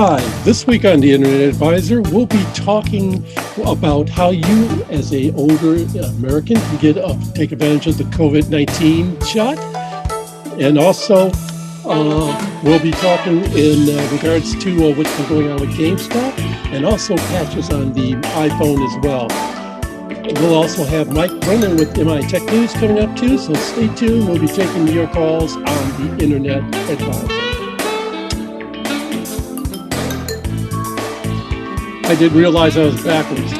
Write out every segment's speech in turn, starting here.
Hi, this week on the Internet Advisor, we'll be talking about how you, as an older American, can take advantage of the COVID-19 shot. And also, we'll be talking in regards to what's been going on with GameStop and also patches on the iPhone as well. We'll also have Mike Brennan with MI Tech News coming up too, so stay tuned. We'll be taking your calls on the Internet Advisor. I didn't realize I was backwards.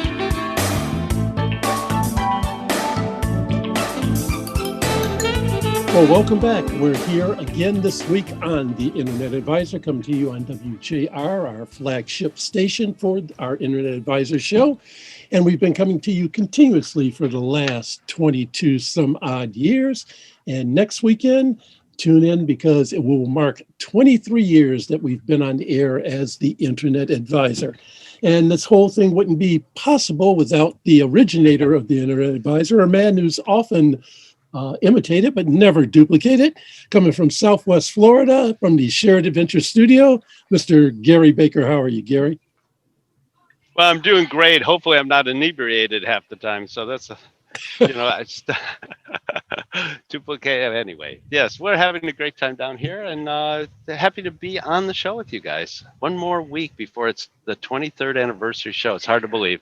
Well, welcome back. We're here again this week on the Internet Advisor, coming to you on WJR, our flagship station for our Internet Advisor show. And we've been coming to you continuously for the last 22 some odd years. And next weekend, tune in because it will mark 23 years that we've been on the air as the Internet Advisor. And this whole thing wouldn't be possible without the originator of the Internet Advisor, a man who's often imitated but never duplicated, coming from Southwest Florida, from the Shared Adventure Studio, Mr. Gary Baker. How are you, Gary? Well, I'm doing great. Hopefully I'm not inebriated half the time. So that's, I just duplicate anyway. Yes, we're having a great time down here and happy to be on the show with you guys. One more week before it's the 23rd anniversary show. It's hard to believe.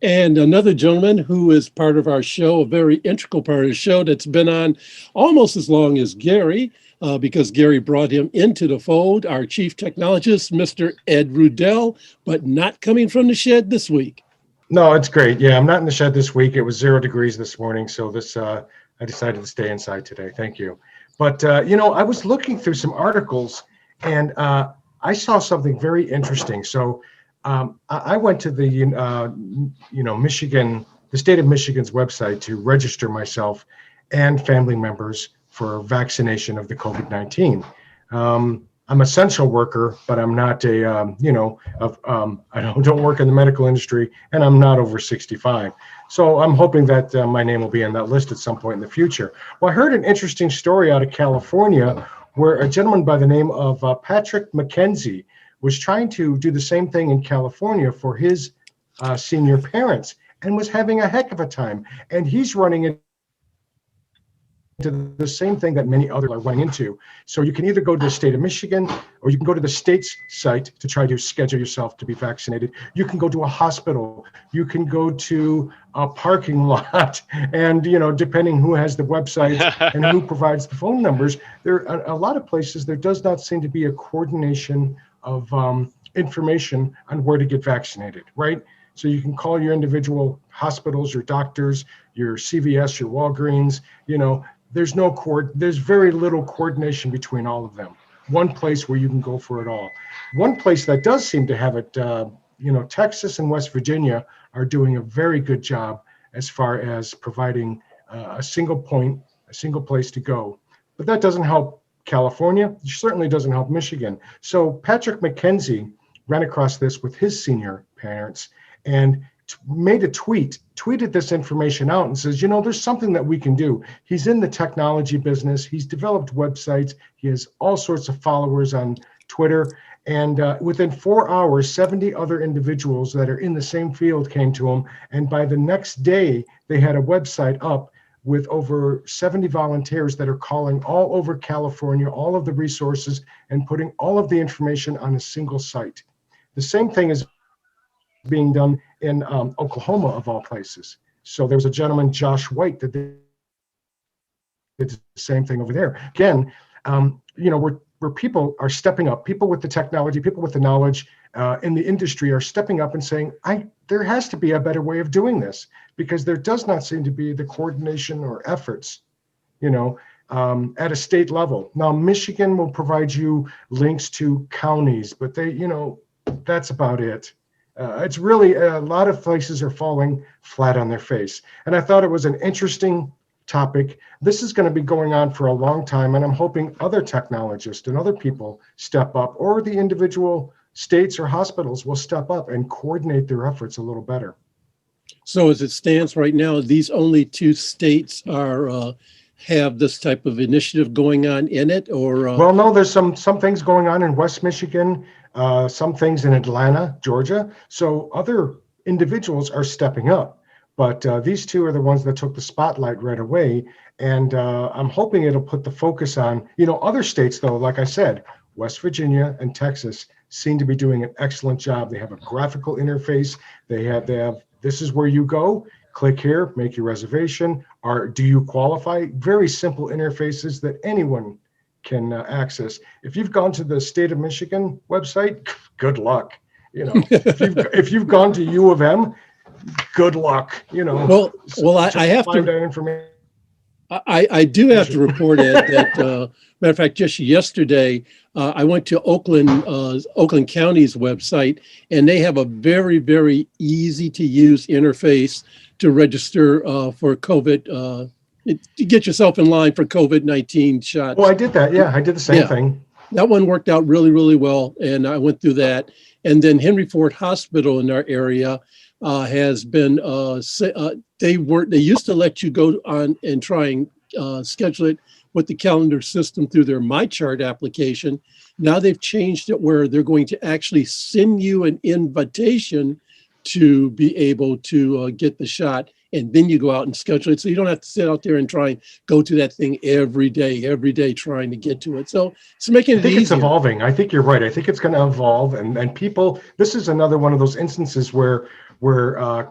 And another gentleman who is part of our show, a very integral part of the show that's been on almost as long as Gary, because Gary brought him into the fold, our chief technologist, Mr. Ed Rudel, but not coming from the shed this week. No, it's great. Yeah, I'm not in the shed this week. It was 0 degrees this morning, so I decided to stay inside today. Thank you. But, I was looking through some articles, and I saw something very interesting. So I went to the, the state of Michigan's website to register myself and family members for vaccination of the COVID-19. I'm an essential worker, but I'm not I don't work in the medical industry, and I'm not over 65. So I'm hoping that my name will be on that list at some point in the future. Well, I heard an interesting story out of California where a gentleman by the name of Patrick McKenzie was trying to do the same thing in California for his senior parents and was having a heck of a time. And he's running into the same thing that many others are running into. So you can either go to the state of Michigan, or you can go to the state's site to try to schedule yourself to be vaccinated. You can go to a hospital. You can go to a parking lot. And, depending who has the website and who provides the phone numbers, there are a lot of places there does not seem to be a coordination of information on where to get vaccinated, right? So you can call your individual hospitals, your doctors, your CVS, your Walgreens, there's very little coordination between all of them. One place where you can go for it all. One place that does seem to have it, Texas and West Virginia are doing a very good job as far as providing a single point, a single place to go. But that doesn't help California. It certainly doesn't help Michigan. So Patrick McKenzie ran across this with his senior parents and made a tweeted this information out and says, there's something that we can do. He's in the technology business. He's developed websites. He has all sorts of followers on Twitter. And within 4 hours, 70 other individuals that are in the same field came to him. And by the next day, they had a website up with over 70 volunteers that are calling all over California, all of the resources, and putting all of the information on a single site. The same thing is being done in Oklahoma, of all places. So there was a gentleman, Josh White, that did the same thing over there. Again, where people are stepping up, people with the technology, people with the knowledge in the industry are stepping up and saying, there has to be a better way of doing this, because there does not seem to be the coordination or efforts, at a state level. Now, Michigan will provide you links to counties, but that's about it. It's really, a lot of places are falling flat on their face. And I thought it was an interesting topic. This is going to be going on for a long time, and I'm hoping other technologists and other people step up, or the individual states or hospitals will step up and coordinate their efforts a little better. So as it stands right now, these only two states are have this type of initiative going on in it, or? Well, no, there's some things going on in West Michigan, some things in Atlanta, Georgia. So other individuals are stepping up. But these two are the ones that took the spotlight right away. And I'm hoping it'll put the focus on, other states, though, like I said, West Virginia and Texas seem to be doing an excellent job. They have a graphical interface. They have this is where you go, click here, make your reservation. Or do you qualify? Very simple interfaces that anyone can access. If you've gone to the state of Michigan website, good luck. If you've gone to U of M, good luck. Well, I have to. That information. I do have to report it that, matter of fact, just yesterday, I went to Oakland County's website, and they have a very, very easy to use interface to register for COVID, to get yourself in line for COVID-19 shots. Oh, I did that. Yeah, I did the same thing. That one worked out really, really well, and I went through that. And then Henry Ford Hospital in our area has been they used to let you go on and try and schedule it with the calendar system through their MyChart application. Now they've changed it where they're going to actually send you an invitation to be able to get the shot, and then you go out and schedule it. So you don't have to sit out there and try and go to that thing every day trying to get to it. So it's making it easier. I think it's evolving. I think you're right. I think it's going to evolve, and people. This is another one of those instances where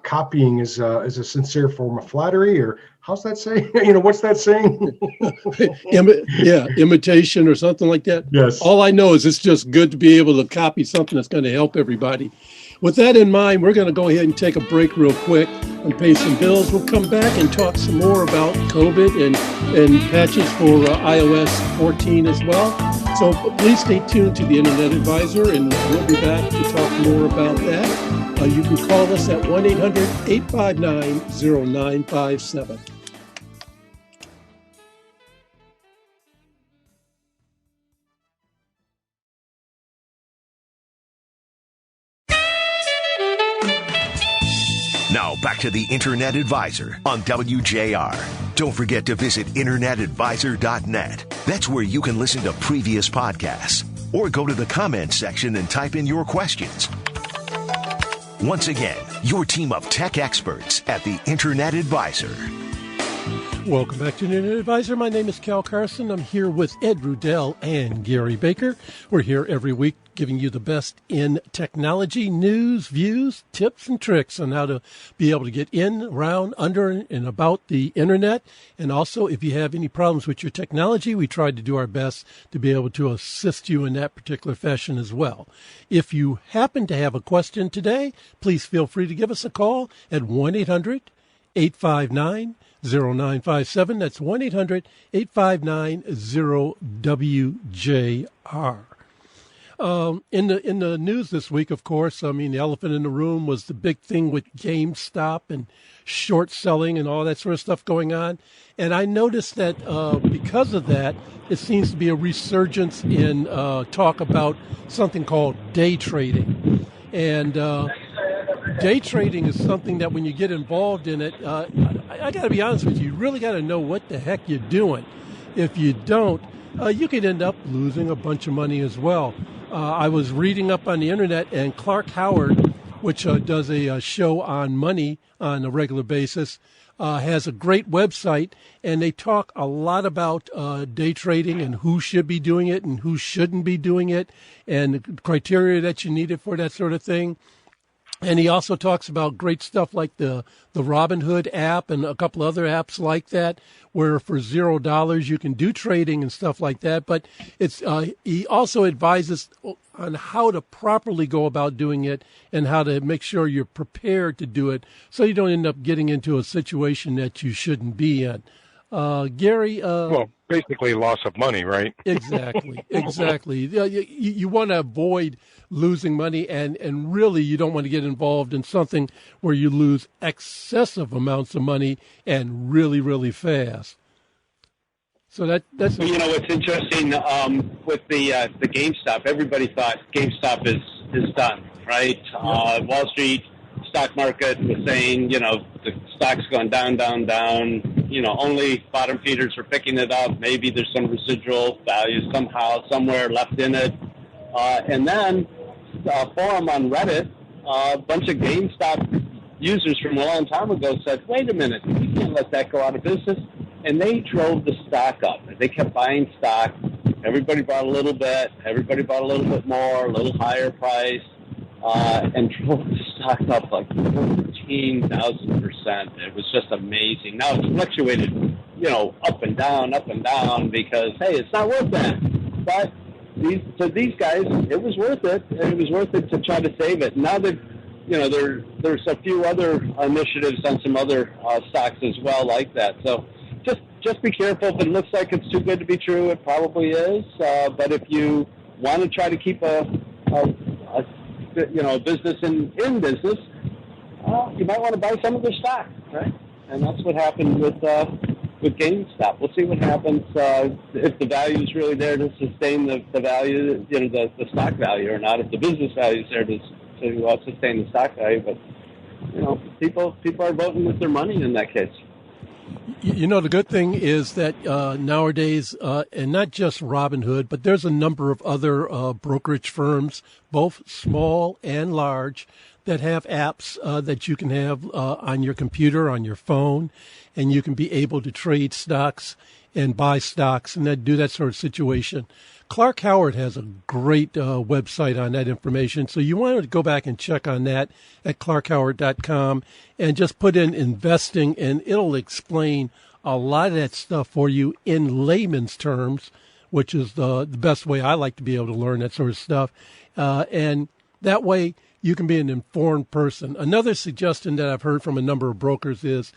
copying is a sincere form of flattery, or how's that saying? What's that saying? Imitation or something like that. Yes. All I know is it's just good to be able to copy something that's going to help everybody. With that in mind, we're going to go ahead and take a break real quick and pay some bills. We'll come back and talk some more about COVID and patches for iOS 14 as well. So please stay tuned to the Internet Advisor, and we'll be back to talk more about that. You can call us at 1-800-859-0957. Now back to the Internet Advisor on WJR. Don't forget to visit InternetAdvisor.net. That's where you can listen to previous podcasts or go to the comments section and type in your questions. Once again, your team of tech experts at the Internet Advisor. Welcome back to the Internet Advisor. My name is Carson. I'm here with Ed Rudel and Gary Baker. We're here every week giving you the best in technology, news, views, tips, and tricks on how to be able to get in, around, under, and about the Internet. And also, if you have any problems with your technology, we try to do our best to be able to assist you in that particular fashion as well. If you happen to have a question today, please feel free to give us a call at 1-800-859-0957. That's 1-800-859-0WJR. In the news this week, of course, I mean, the elephant in the room was the big thing with GameStop and short selling and all that sort of stuff going on. And I noticed that because of that, it seems to be a resurgence in talk about something called day trading. And day trading is something that when you get involved in it, I got to be honest with you, you really got to know what the heck you're doing. If you don't, you could end up losing a bunch of money as well. I was reading up on the internet, and Clark Howard, which does a show on money on a regular basis, has a great website, and they talk a lot about day trading and who should be doing it and who shouldn't be doing it, and the criteria that you needed for that sort of thing. And he also talks about great stuff like the Robinhood app and a couple other apps like that, where for $0 you can do trading and stuff like that. But it's he also advises on how to properly go about doing it and how to make sure you're prepared to do it, so you don't end up getting into a situation that you shouldn't be in. Gary? Well, basically loss of money, right? Exactly. You want to avoid losing money, and really you don't want to get involved in something where you lose excessive amounts of money and really, really fast. So that's well, what's interesting with the GameStop. Everybody thought GameStop is done, right? Yeah. Wall Street stock market was saying, the stock's gone down. Only bottom feeders are picking it up. Maybe there's some residual value somehow, somewhere left in it. And then forum on Reddit, a bunch of GameStop users from a long time ago said, wait a minute, you can't let that go out of business. And they drove the stock up. They kept buying stock. Everybody bought a little bit. Everybody bought a little bit more, a little higher price, and drove the stock up like 14,000%. It was just amazing. Now it's fluctuated, up and down, because, hey, it's not worth that. But to these guys, it was worth it, and it was worth it to try to save it. Now that, there's a few other initiatives on some other stocks as well like that. So just be careful. If it looks like it's too good to be true, it probably is. But if you want to try to keep a business in business, you might want to buy some of their stock, right? And that's what happened with GameStop. We'll see what happens if the value is really there to sustain the value, the stock value, or not. If the business value is there to sustain the stock value, but people are voting with their money in that case. The good thing is that nowadays, and not just Robinhood, but there's a number of other brokerage firms, both small and large, that have apps that you can have on your computer, on your phone, and you can be able to trade stocks and buy stocks and do that sort of situation. Clark Howard has a great website on that information, so you want to go back and check on that at clarkhoward.com and just put in investing, and it'll explain a lot of that stuff for you in layman's terms, which is the best way I like to be able to learn that sort of stuff. And that way you can be an informed person. Another suggestion that I've heard from a number of brokers is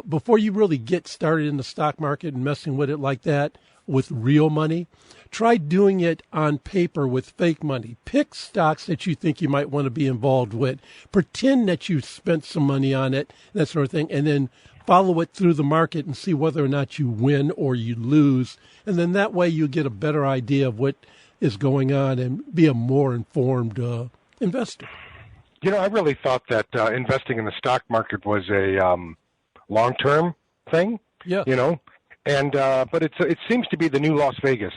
before you really get started in the stock market and messing with it like that with real money, try doing it on paper with fake money. Pick stocks that you think you might want to be involved with. Pretend that you spent some money on it, that sort of thing, and then follow it through the market and see whether or not you win or you lose. And then that way you get a better idea of what is going on and be a more informed investor. I really thought that investing in the stock market was a long-term thing. Yeah. But it seems to be the new Las Vegas.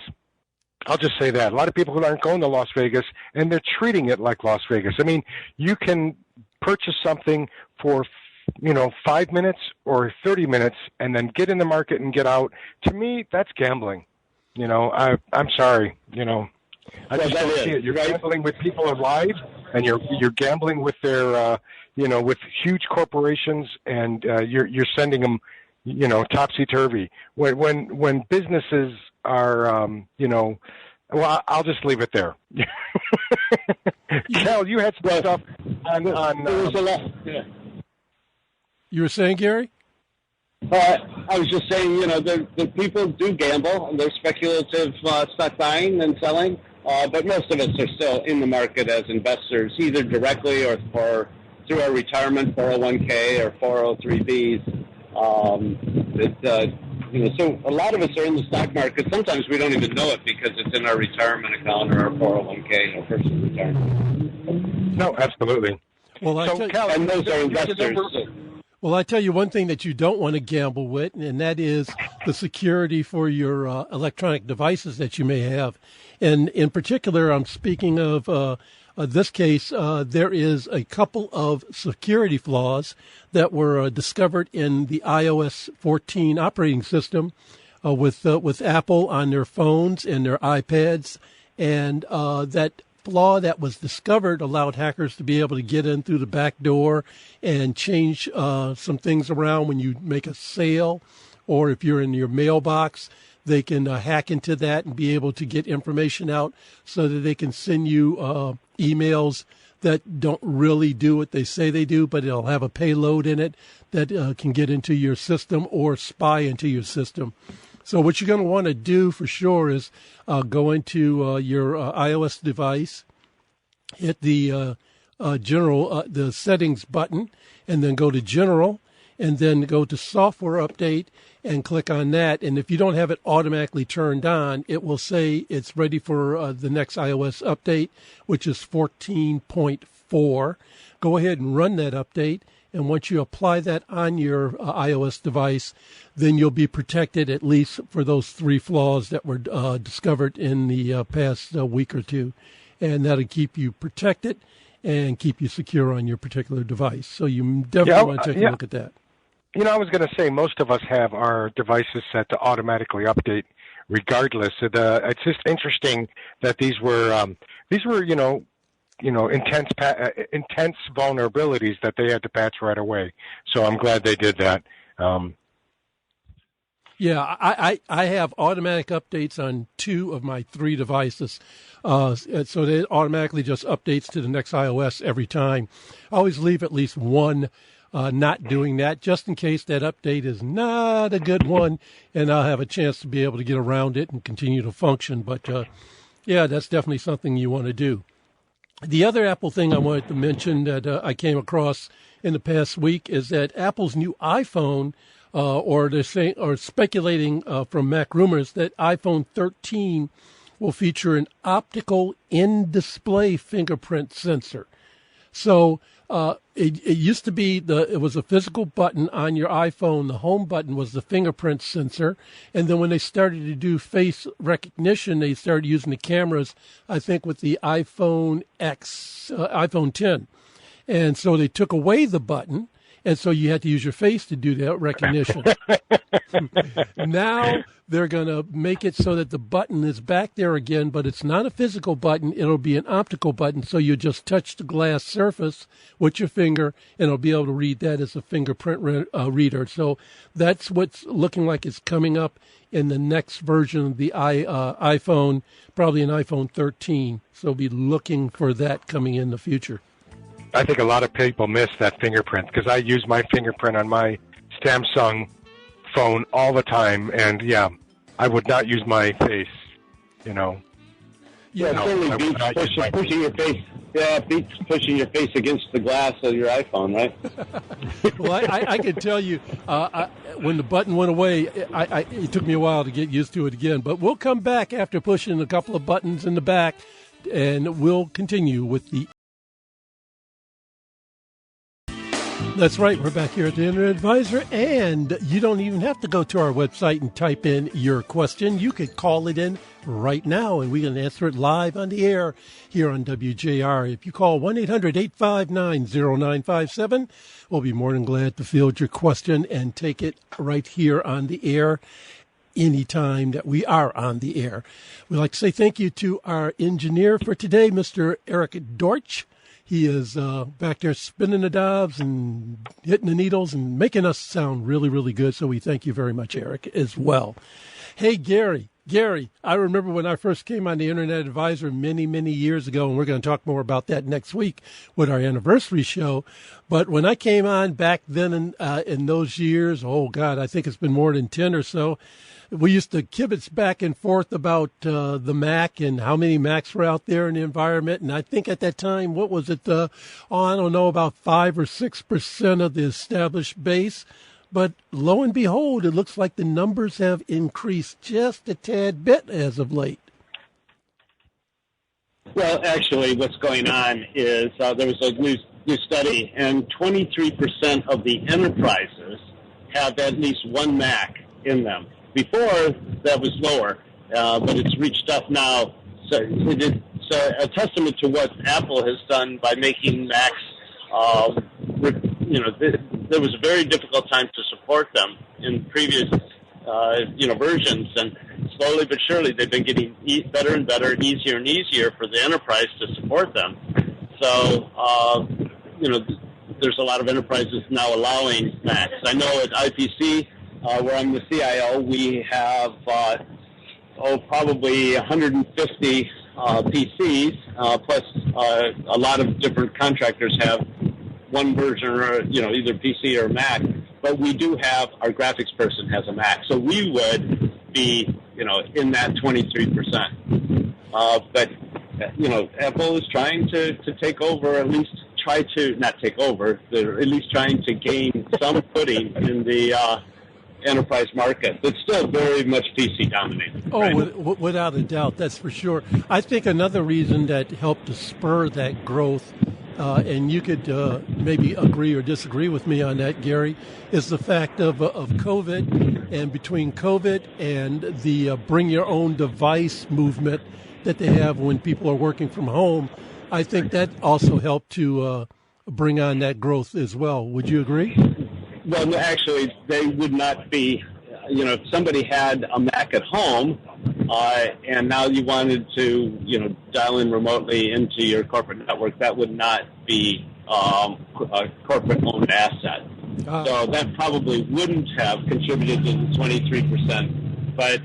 I'll just say that. A lot of people who aren't going to Las Vegas, and they're treating it like Las Vegas. I mean, you can purchase something for 5 minutes or 30 minutes and then get in the market and get out. To me, that's gambling. I'm sorry. I just don't see it. You're gambling with people's lives, and you're gambling with their, with huge corporations, and you're sending them, topsy-turvy. When businesses are, well, I'll just leave it there. Cal, you had some stuff on there was a lot. Yeah. You were saying, Gary? I was just saying, the people do gamble, and they're speculative stock buying and selling, but most of us are still in the market as investors, either directly or through our retirement 401k or 403bs. So a lot of us are in the stock market. Sometimes we don't even know it because it's in our retirement account or our 401k or personal retirement. No, absolutely. Well, and those are investors. Well, I tell you one thing that you don't want to gamble with, and that is the security for your electronic devices that you may have. And in particular, I'm speaking of this case, there is a couple of security flaws that were discovered in the iOS 14 operating system with Apple on their phones and their iPads. And that flaw that was discovered allowed hackers to be able to get in through the back door and change some things around when you make a sale, or if you're in your mailbox, they can hack into that and be able to get information out so that they can send you emails that don't really do what they say they do, but it'll have a payload in it that can get into your system or spy into your system. So what you're going to want to do for sure is go into your iOS device, hit the the settings button, and then go to General, and then go to Software Update and click on that. And if you don't have it automatically turned on, it will say it's ready for the next iOS update, which is 14.4. Go ahead and run that update. And once you apply that on your iOS device, then you'll be protected at least for those three flaws that were discovered in the past week or two. and that'll keep you protected and keep you secure on your particular device. So you definitely want to take a look at that. I was going to say most of us have our devices set to automatically update regardless. It's just interesting that these were intense vulnerabilities that they had to patch right away. So I'm glad they did that. Yeah, I have automatic updates on 2 of my 3 devices. So it automatically just updates to the next iOS every time. I always leave at least one not doing that, just in case that update is not a good one, and I'll have a chance to be able to get around it and continue to function. But, yeah, that's definitely something you want to do. The other Apple thing I wanted to mention that I came across in the past week is that Apple's new iPhone, or they're saying, or speculating from Mac Rumors, that iPhone 13 will feature an optical in-display fingerprint sensor. So it used to be it was a physical button on your iPhone. The home button was the fingerprint sensor. And then when they started to do face recognition, they started using the cameras, I think, with the iPhone iPhone 10. And so they took away the button. And so you had to use your face to do that recognition. Now they're going to make it so that the button is back there again, but it's not a physical button. It'll be an optical button. So you just touch the glass surface with your finger, and it'll be able to read that as a fingerprint reader. So that's what's looking like it's coming up in the next version of the iPhone, probably an iPhone 13. So be looking for that coming in the future. I think a lot of people miss that fingerprint because I use my fingerprint on my Samsung phone all the time, and yeah, I would not use my face. Yeah, it certainly beats pushing your face. Yeah, it beats pushing your face against the glass of your iPhone, right? Well, I can tell you, when the button went away, it took me a while to get used to it again. But we'll come back after pushing a couple of buttons in the back, and we'll continue with the. That's right. We're back here at the Internet Advisor, and you don't even have to go to our website and type in your question. You could call it in right now, and we can answer it live on the air here on WJR. If you call 1-800-859-0957, we'll be more than glad to field your question and take it right here on the air anytime that we are on the air. We'd like to say thank you to our engineer for today, Mr. Eric Dortch. He is back there spinning the knobs and hitting the needles and making us sound really, really good. So we thank you very much, Eric, as well. Hey, Gary, I remember when I first came on the Internet Advisor many, many years ago, and we're going to talk more about that next week with our anniversary show. But when I came on back then in those years, oh, God, I think it's been more than 10 or so, we used to kibitz back and forth about the Mac and how many Macs were out there in the environment. And I think at that time, what was it? I don't know, about 5 or 6% of the established base. But lo and behold, it looks like the numbers have increased just a tad bit as of late. Well, actually, what's going on is there was a new study, and 23% of the enterprises have at least one Mac in them. Before, that was lower, but it's reached up now. So it's a testament to what Apple has done by making Macs. There was a very difficult time to support them in previous, versions, and slowly but surely they've been getting better and better, easier and easier for the enterprise to support them. So, there's a lot of enterprises now allowing Macs. I know at IPC, where I'm the CIO, we have probably 150 PCs, plus a lot of different contractors have one version, or either PC or Mac. But we do have our graphics person has a Mac, so we would be in that 23%. But Apple is trying to take over, at least try to not take over. They're at least trying to gain some footing in the enterprise market. It's still very much PC dominated. Oh, right? Without a doubt, that's for sure. I think another reason that helped to spur that growth, and you could maybe agree or disagree with me on that, Gary, is the fact of COVID, and between COVID and the bring your own device movement, that they have when people are working from home, I think that also helped to bring on that growth as well. Would you agree? Well, actually, they would not be, if somebody had a Mac at home and now you wanted to, dial in remotely into your corporate network, that would not be a corporate-owned asset. So that probably wouldn't have contributed to the 23%. But,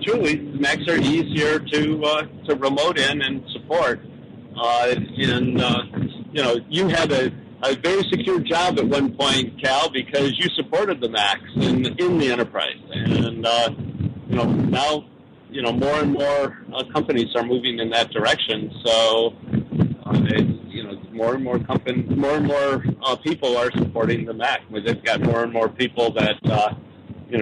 truly, the Macs are easier to remote in and support. You had a very secure job at one point, Cal, because you supported the Macs in the enterprise. And, now, more and more companies are moving in that direction. So, more and more people are supporting the Mac. They've got more and more people that,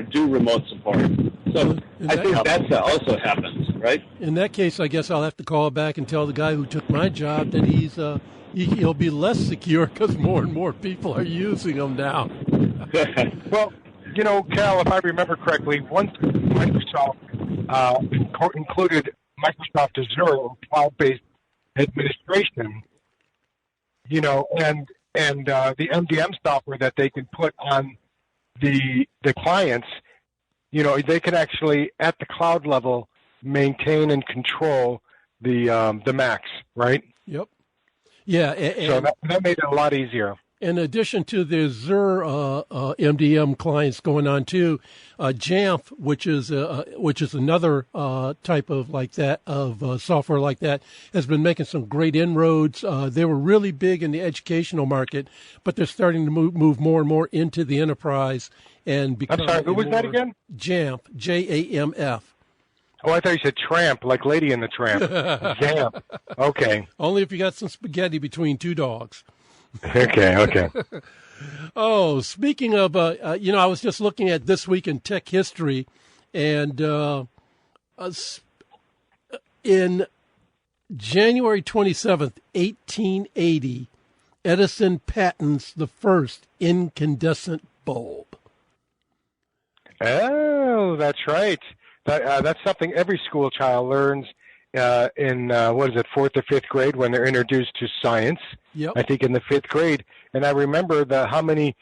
do remote support. So I think that also happens, right? In that case, I guess I'll have to call back and tell the guy who took my job that he'll be less secure because more and more people are using them now. Well, Cal, if I remember correctly, once Microsoft included Microsoft Azure cloud-based administration, and the MDM software that they can put on the clients, they can actually at the cloud level maintain and control the Macs, right? Yep. Yeah. So that made it a lot easier. In addition to the Azure MDM clients going on too, Jamf, which is another type of like that of software like that, has been making some great inroads. They were really big in the educational market, but they're starting to move more and more into the enterprise and become. I'm sorry, who was that again? Jamf, Jamf. Oh, I thought you said tramp, like Lady and the Tramp. Jamf. Okay. Only if you got some spaghetti between two dogs. Okay. Oh, speaking of, I was just looking at This Week in Tech History, and in January 27th, 1880, Edison patents the first incandescent bulb. Oh, that's right. That's something every school child learns in, 4th or 5th grade when they're introduced to science. Yep. I think in the 5th grade. And I remember how many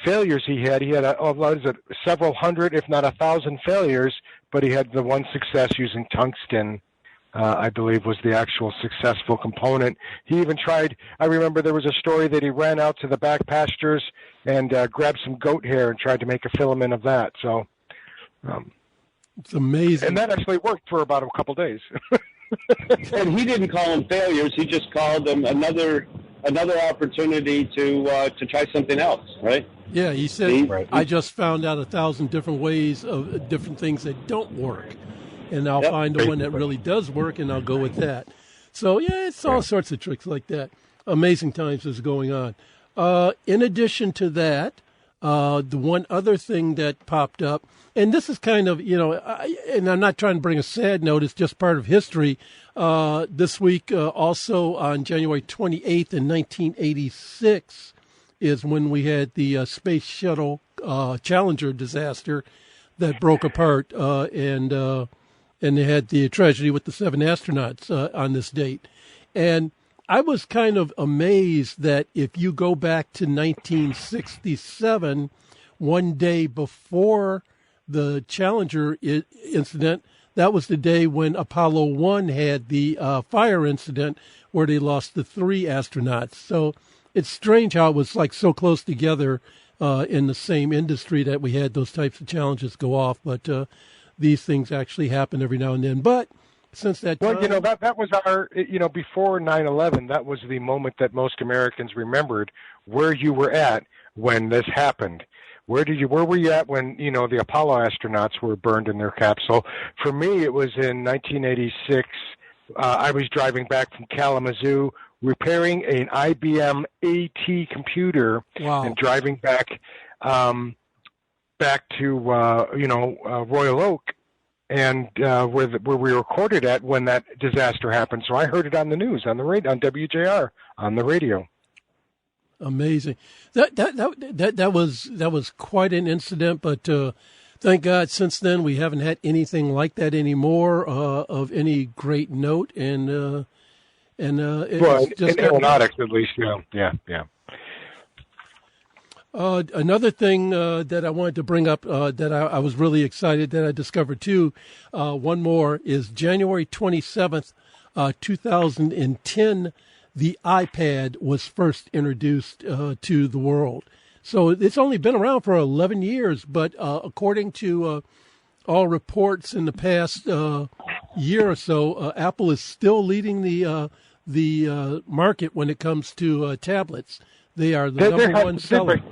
failures he had. He had, several hundred, if not 1,000 failures, but he had the one success using tungsten, I believe was the actual successful component. He even tried, I remember there was a story that he ran out to the back pastures and grabbed some goat hair and tried to make a filament of that. So it's amazing. And that actually worked for about a couple days. And he didn't call them failures. He just called them another opportunity to try something else, right? Yeah, he said, I just found out 1,000 different ways of different things that don't work. And I'll find the one that really does work, and I'll go with that. So, yeah, it's all sorts of tricks like that. Amazing times is going on. In addition to that, the one other thing that popped up, and this is kind of, and I'm not trying to bring a sad note, it's just part of history. This week, also on January 28th in 1986, is when we had the Space Shuttle Challenger disaster that broke apart, and they had the tragedy with the 7 astronauts on this date. And I was kind of amazed that if you go back to 1967, one day before the Challenger incident, that was the day when Apollo 1 had the fire incident where they lost the 3 astronauts. So it's strange how it was like so close together in the same industry that we had those types of challenges go off. But these things actually happen every now and then. But since that time... Well, that was our, before 9/11, that was the moment that most Americans remembered where you were at when this happened. Where were you at when, the Apollo astronauts were burned in their capsule? For me, it was in 1986. I was driving back from Kalamazoo, repairing an IBM AT computer, and driving back to Royal Oak, and where we recorded at when that disaster happened. So I heard it on the news, on the radio, on WJR, on the radio. Amazing. That was quite an incident, but Thank God since then we haven't had anything like that anymore of any great note. And Well, it's just in aeronautics at least, yeah. Another thing that I wanted to bring up that I was really excited that I discovered too, one more is January 27th, 2010, the iPad was first introduced to the world. So it's only been around for 11 years, but according to all reports in the past year or so, Apple is still leading the market when it comes to tablets. They are the number one seller.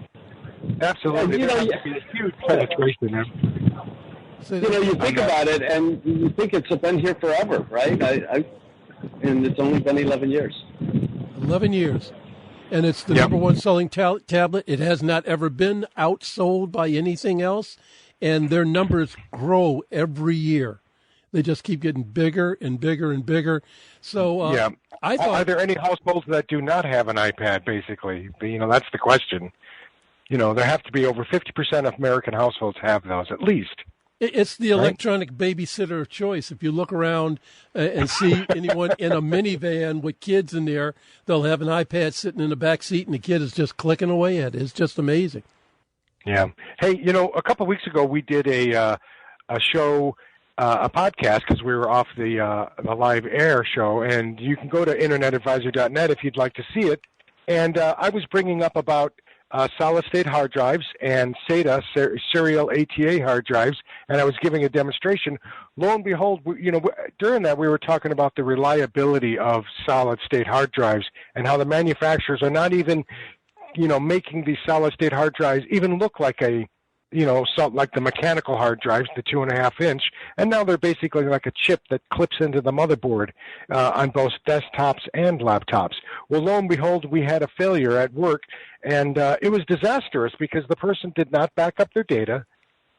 Absolutely. You know, there has to be a huge penetration there. You think about it, and you think it's been here forever, right? And it's only been 11 years. 11 years. And it's the number one selling tablet. It has not ever been outsold by anything else. And their numbers grow every year. They just keep getting bigger and bigger and bigger. So I thought, are there any households that do not have an iPad, basically? That's the question. There have to be over 50% of American households have those, at least. It's the electronic babysitter of choice. If you look around and see anyone in a minivan with kids in there, they'll have an iPad sitting in the back seat, and the kid is just clicking away at it. It's just amazing. Yeah. Hey, a couple of weeks ago we did a show, a podcast, because we were off the live air show, and you can go to internetadvisor.net if you'd like to see it. And I was bringing up about solid-state hard drives and SATA, serial ATA hard drives, and I was giving a demonstration. Lo and behold, during that we were talking about the reliability of solid-state hard drives and how the manufacturers are not even, making these solid-state hard drives even look like like the mechanical hard drives, the 2.5 inch, and now they're basically like a chip that clips into the motherboard on both desktops and laptops. Well, lo and behold, we had a failure at work, and it was disastrous because the person did not back up their data.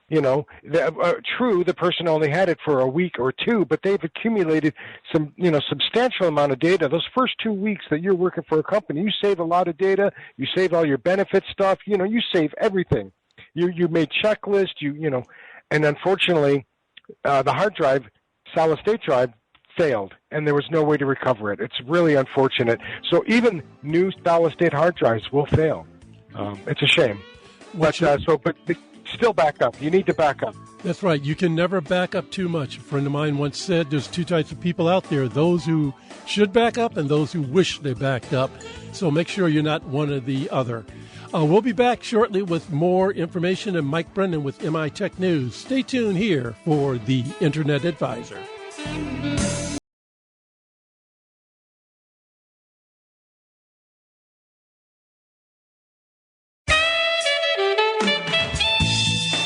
True, the person only had it for a week or two, but they've accumulated some, substantial amount of data. Those first 2 weeks that you're working for a company, you save a lot of data, you save all your benefit stuff, you save everything. You made checklists, and unfortunately, the hard drive, solid state drive, failed, and there was no way to recover it. It's really unfortunate. So even new solid state hard drives will fail. It's a shame. But still back up. You need to back up. That's right. You can never back up too much. A friend of mine once said there's two types of people out there, those who should back up and those who wish they backed up. So make sure you're not one or the other. We'll be back shortly with more information and Mike Brennan with MI Tech News. Stay tuned here for the Internet Advisor.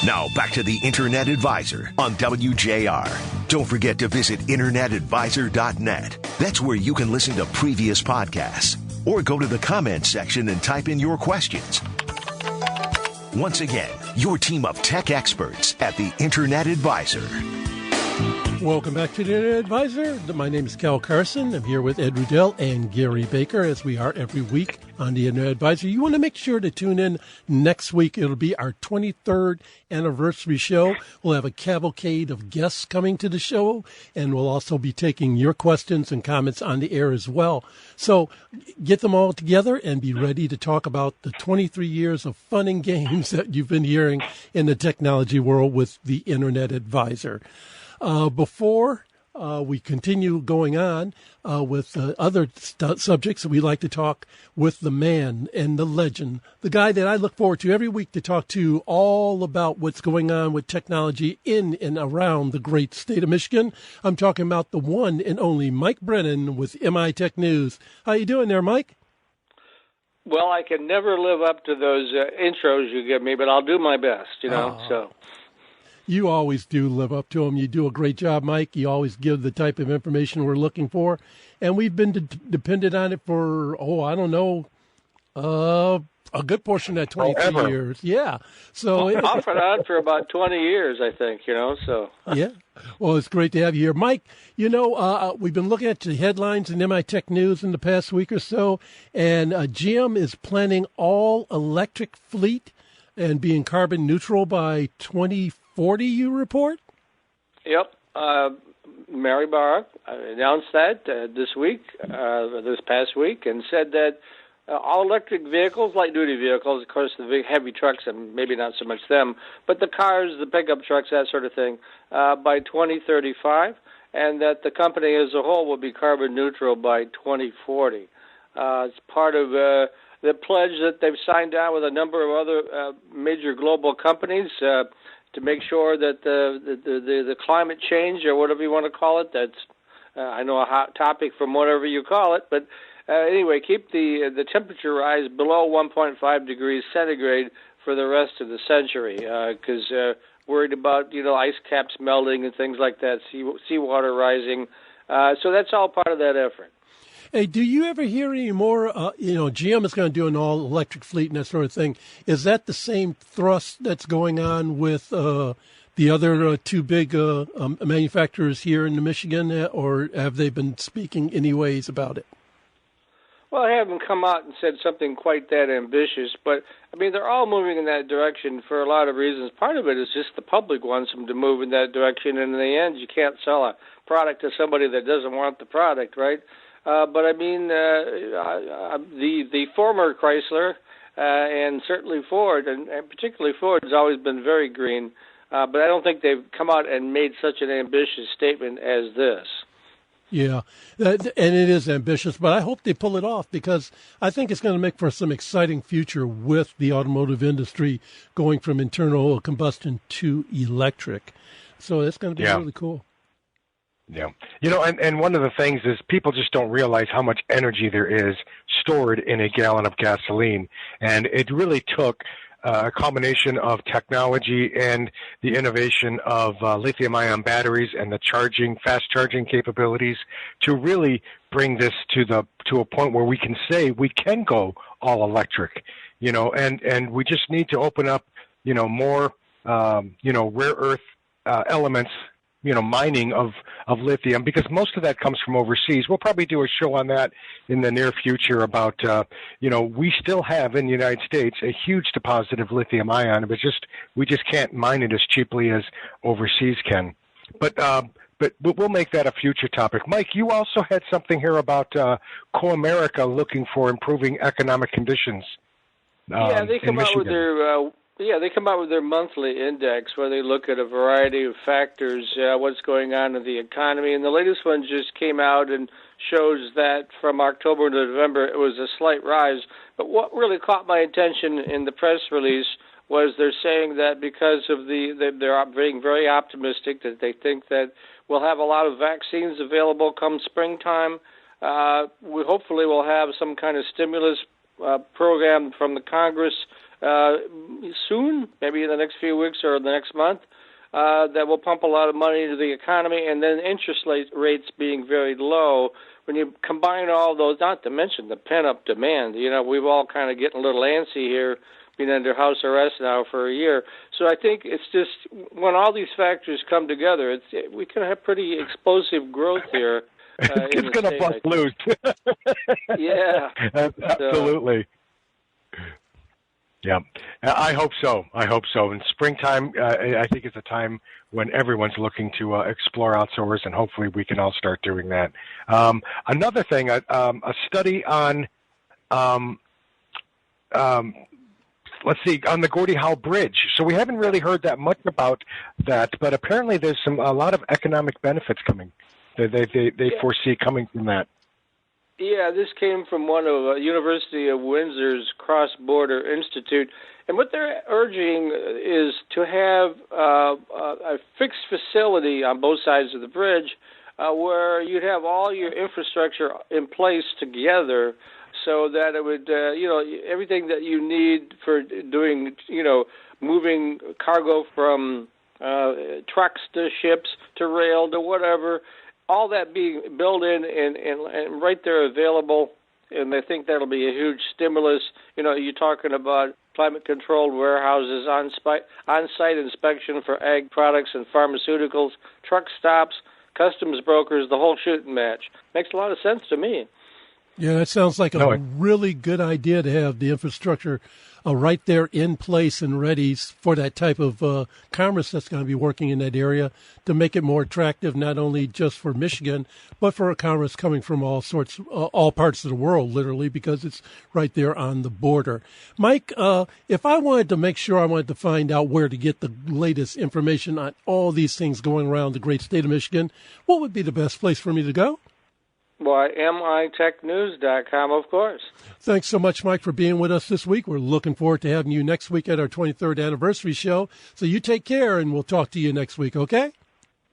Now back to the Internet Advisor on WJR. Don't forget to visit internetadvisor.net. That's where you can listen to previous podcasts or go to the comments section and type in your questions. Once again, your team of tech experts at the Internet Advisor. Welcome back to the Internet Advisor. My name is Carson. I'm here with Ed Rudel and Gary Baker, as we are every week on the Internet Advisor. You want to make sure to tune in next week. It'll be our 23rd anniversary show. We'll have a cavalcade of guests coming to the show, and we'll also be taking your questions and comments on the air as well. So get them all together and be ready to talk about the 23 years of fun and games that you've been hearing in the technology world with the Internet Advisor. Before we continue going on with other subjects, we like to talk with the man and the legend, the guy that I look forward to every week to talk to all about what's going on with technology in and around the great state of Michigan. I'm talking about the one and only Mike Brennan with MI Tech News. How you doing there, Mike? Well, I can never live up to those intros you give me, but I'll do my best, so... You always do live up to them. You do a great job, Mike. You always give the type of information we're looking for. And we've been dependent on it for, a good portion of that 23 years. Yeah. So off and on for about 20 years, I think, so. Yeah. Well, it's great to have you here. Mike, we've been looking at the headlines in MI Tech News in the past week or so, and GM is planning all-electric fleet and being carbon neutral by 2040. 2040, you report? Yep. Mary Barr announced that this past week, and said that all electric vehicles, light-duty vehicles, of course, the big heavy trucks, and maybe not so much them, but the cars, the pickup trucks, that sort of thing, by 2035, and that the company as a whole will be carbon neutral by 2040. It's part of the pledge that they've signed on with a number of other major global companies to make sure that the climate change, or whatever you want to call it, that's I know a hot topic from whatever you call it, but anyway, keep the temperature rise below 1.5 degrees centigrade for the rest of the century, because worried about ice caps melting and things like that, seawater rising. So that's all part of that effort. Hey, do you ever hear any more, GM is going to do an all-electric fleet and that sort of thing. Is that the same thrust that's going on with the other two big manufacturers here in Michigan, or have they been speaking anyways about it? Well, I haven't come out and said something quite that ambitious, but, I mean, they're all moving in that direction for a lot of reasons. Part of it is just the public wants them to move in that direction, and in the end, you can't sell a product to somebody that doesn't want the product, right? But, I mean, the former Chrysler and certainly Ford, and particularly Ford, has always been very green, but I don't think they've come out and made such an ambitious statement as this. Yeah, and it is ambitious, but I hope they pull it off, because I think it's going to make for some exciting future with the automotive industry going from internal combustion to electric. So it's going to be really cool. Yeah. And one of the things is people just don't realize how much energy there is stored in a gallon of gasoline. And it really took a combination of technology and the innovation of lithium-ion batteries and the fast charging capabilities to really bring this to a point where we can say we can go all electric, and we just need to open up, more, rare earth elements, mining of lithium, because most of that comes from overseas. We'll probably do a show on that in the near future about, we still have in the United States a huge deposit of lithium ion, but we just can't mine it as cheaply as overseas can. But we'll make that a future topic. Mike, you also had something here about Co-America looking for improving economic conditions. Yeah, they come out with their they come out with their monthly index where they look at a variety of factors, what's going on in the economy. And the latest one just came out and shows that from October to November it was a slight rise. But what really caught my attention in the press release was they're saying that because of they're being very optimistic that they think that we'll have a lot of vaccines available come springtime. We hopefully will have some kind of stimulus program from the Congress soon, maybe in the next few weeks or the next month, that will pump a lot of money into the economy, and then interest rates being very low. When you combine all those, not to mention the pent-up demand, we've all kind of getting a little antsy here, being under house arrest now for a year. So I think it's just when all these factors come together, we can have pretty explosive growth here. It's going to bust loose. Yeah. Absolutely. Yeah, I hope so. In springtime, I think it's a time when everyone's looking to explore outdoors, and hopefully we can all start doing that. Another thing, a study on, let's see, on the Gordie Howe Bridge. So we haven't really heard that much about that, but apparently there's a lot of economic benefits coming. They foresee coming from that. Yeah, this came from one of University of Windsor's Cross-Border Institute, and what they're urging is to have a fixed facility on both sides of the bridge where you'd have all your infrastructure in place together so that it would, everything that you need for doing, moving cargo from trucks to ships to rail to whatever, all that being built in and right there available, and I think that'll be a huge stimulus. You're talking about climate-controlled warehouses, on-site inspection for ag products and pharmaceuticals, truck stops, customs brokers, the whole shooting match. Makes a lot of sense to me. Yeah, that sounds like a really good idea to have the infrastructure right there in place and ready for that type of commerce that's going to be working in that area to make it more attractive, not only just for Michigan, but for a commerce coming from all parts of the world, literally, because it's right there on the border. Mike, if I wanted to make sure I wanted to find out where to get the latest information on all these things going around the great state of Michigan, what would be the best place for me to go? Why, mitechnews.com, of course. Thanks so much, Mike, for being with us this week. We're looking forward to having you next week at our 23rd anniversary show. So you take care, and we'll talk to you next week, okay?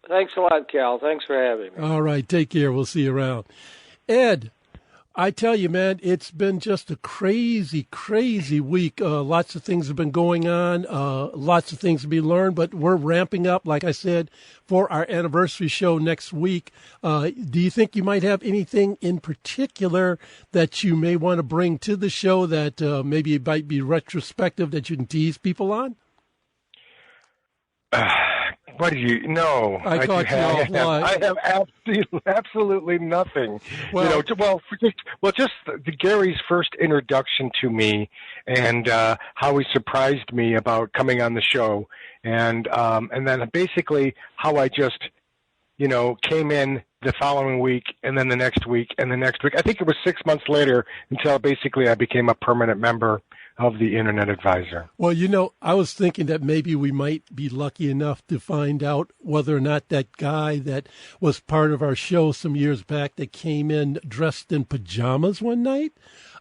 Thanks a lot, Cal. Thanks for having me. All right, take care. We'll see you around. Ed, I tell you, man, it's been just a crazy, crazy week. Lots of things have been going on, lots of things to be learned, but we're ramping up, like I said, for our anniversary show next week. Do you think you might have anything in particular that you may want to bring to the show that maybe it might be retrospective that you can tease people on? What do you know? I caught you offline. I have absolutely nothing. Well, Just Gary's first introduction to me, and how he surprised me about coming on the show, and then basically how I just, came in the following week, and then the next week, and the next week. I think it was 6 months later until basically I became a permanent member of the Internet Advisor. Well, I was thinking that maybe we might be lucky enough to find out whether or not that guy that was part of our show some years back that came in dressed in pajamas one night,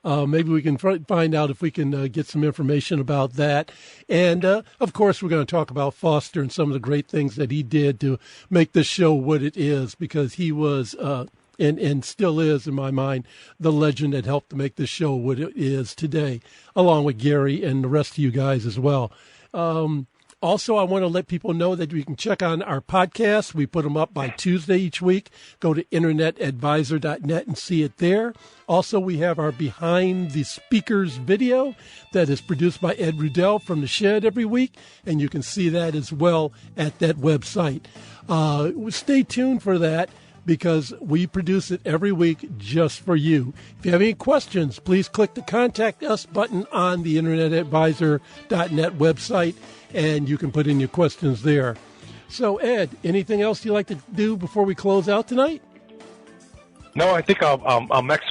maybe we can find out if we can get some information about that. And, of course, we're going to talk about Foster and some of the great things that he did to make this show what it is, because he was and still is, in my mind, the legend that helped to make this show what it is today, along with Gary and the rest of you guys as well. Also, I want to let people know that you can check on our podcasts. We put them up by Tuesday each week. Go to internetadvisor.net and see it there. Also, we have our Behind the Speakers video that is produced by Ed Rudel from The Shed every week, and you can see that as well at that website. Stay tuned for that, because we produce it every week just for you. If you have any questions, please click the Contact Us button on the internetadvisor.net website, and you can put in your questions there. So, Ed, anything else you'd like to do before we close out tonight? No, I think I'll mess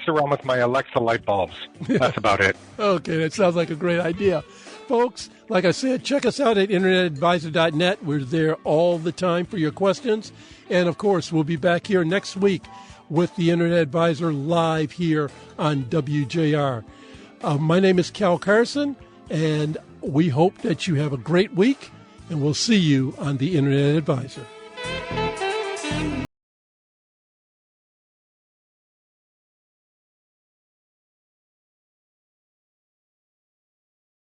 around with my Alexa light bulbs. That's about it. Okay, that sounds like a great idea. Folks, like I said, check us out at internetadvisor.net. We're there all the time for your questions. And, of course, we'll be back here next week with the Internet Advisor live here on WJR. My name is Cal Carson, and we hope that you have a great week, and we'll see you on the Internet Advisor.